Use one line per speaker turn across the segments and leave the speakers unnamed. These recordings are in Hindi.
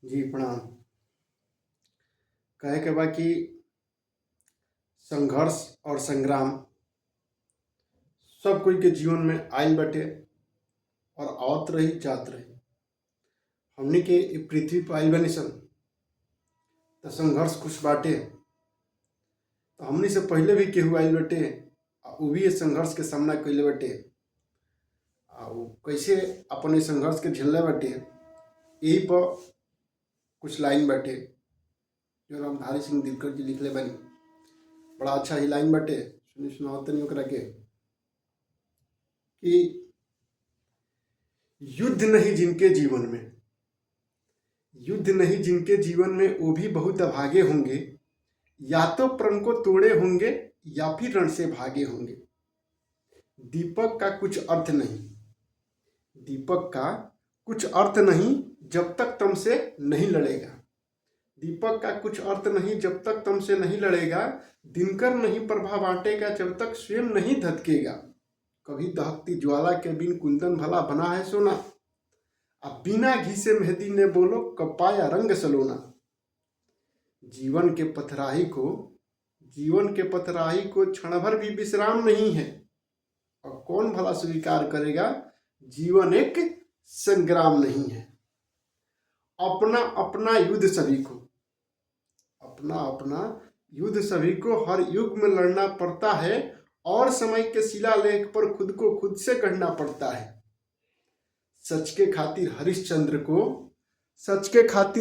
जी प्रणाम। कहे के बा कि संघर्ष और संग्राम सब कोई के जीवन में आयल बटे और आवत रही जात रही। हमनी के इ पृथ्वी पर आयल बनी सन तो संघर्ष कुछ बाटे, तो हमनी से पहले भी केहू आयल बटे उ भी ये संघर्ष के सामना कैले बटे आ उ कैसे अपने संघर्ष के झेलले बटे। यही पर कुछ लाइन बाटे जो रामधारी सिंह दिनकर जी लिखले बनी। बड़ा अच्छा ही लाइन बाटे, सुनी सुनावतनी ओकरा के कि युद्ध नहीं जिनके जीवन में, युद्ध नहीं जिनके जीवन में वो भी बहुत अभागे होंगे, या तो प्रण को तोड़े होंगे या फिर रण से भागे होंगे। दीपक का कुछ अर्थ नहीं, दीपक का कुछ अर्थ नहीं जब तक तुमसे नहीं लड़ेगा। दीपक का कुछ अर्थ नहीं जब तक तुमसे नहीं लड़ेगा। दिनकर नहीं प्रभा बांटेगा जब तक स्वयं नहीं धधकेगा। कभी दहकती ज्वाला के बिन कुंदन भला बना है सोना। अब बिना घी से मेहंदी ने बोलो कब पाया रंग सलोना। जीवन के पथराही को क्षण भर भी विश्राम नहीं है। और कौन भला स्वीकार करेगा जीवन एक संग्राम नहीं है। अपना अपना युद्ध सभी को, अपना अपना युद्ध सभी को हर युग में लड़ना पड़ता है और समय के शिलालेख पर खुद को खुद से गढ़ना पड़ता है। सच के खातिर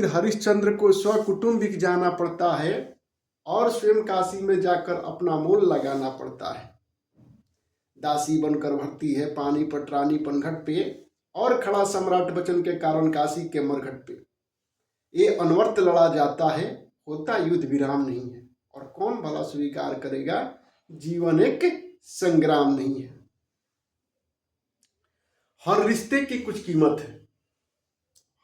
हरिश्चंद्र को स्वकुटुंबिक जाना पड़ता है और स्वयं काशी में जाकर अपना मोल लगाना पड़ता है। दासी बनकर भरती है पानी पटरानी पनघट पे और खड़ा सम्राट बचन के कारण काशी के मरघट पे। ये अनवर्त लड़ा जाता है, होता युद्ध विराम नहीं है। और कौन भला स्वीकार करेगा जीवन एक संग्राम नहीं है। हर रिश्ते की कुछ कीमत है,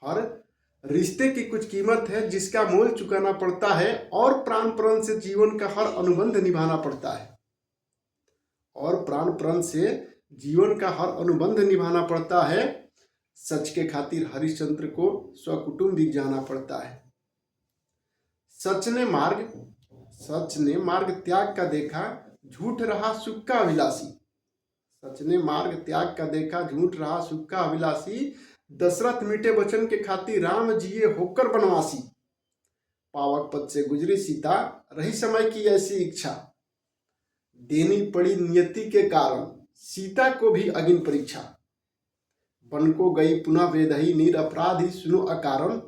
हर रिश्ते की कुछ कीमत है जिसका मोल चुकाना पड़ता है और प्राण प्रण से जीवन का हर अनुबंध निभाना पड़ता है। और प्राण प्रण से जीवन का हर अनुबंध निभाना पड़ता है। सच के खातिर हरिश्चंद्र को स्वकुटुंबिक जाना पड़ता है। सच ने मार्ग त्याग का देखा झूठ रहा सुख का अभिलाषी। सच ने मार्ग त्याग का देखा झूठ रहा सुख का अभिलाषी। दशरथ मीठे वचन के खातिर राम जिए होकर बनवासी। पावक पद से गुजरी सीता रही समय की ऐसी इच्छा। देनी पड़ी नियति के कारण सीता को भी अग्नि परीक्षा। बन को गई पुनः वेदही निरपराधी सुनो अकारण।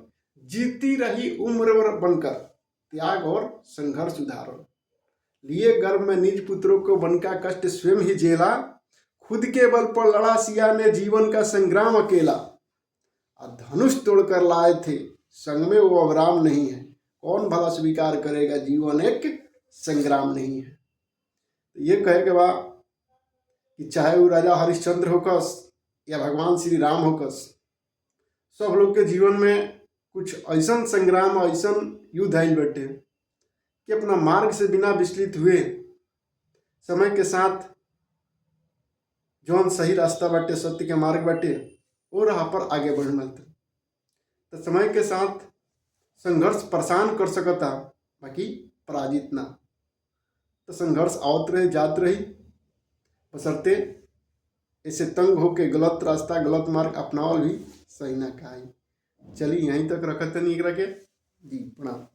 जीती रही उम्र भर बनकर त्याग और संघर्ष उदाहरण। लिए गर्भ में निज पुत्रों को वन का कष्ट स्वयं ही झेला। खुद के बल पर लड़ा सिया ने जीवन का संग्राम अकेला। धनुष तोड़कर लाए थे संग में वो अवराम नहीं है। कौन भला स्वीकार करेगा जीवन एक संग्राम नहीं है। तो ये कहे के बा कि चाहे वो राजा हरिश्चंद्र होकस या भगवान श्री राम होकस, सब लोग के जीवन में कुछ ऐसा संग्राम ऐसा युद्ध आयल बटे कि अपना मार्ग से बिना विचलित हुए समय के साथ जौन सही रास्ता बाटे सत्य के मार्ग बाटे वो राह पर आगे बढ़ना। तो समय के साथ संघर्ष परेशान कर सकता बाकी पराजित ना। तो संघर्ष आवत रही जात रही, बशर्ते ऐसे तंग होके गलत रास्ता गलत मार्ग अपनावल भी सही ना कहा। चलिए यहीं तक रखते नहीं जी प्रणाम।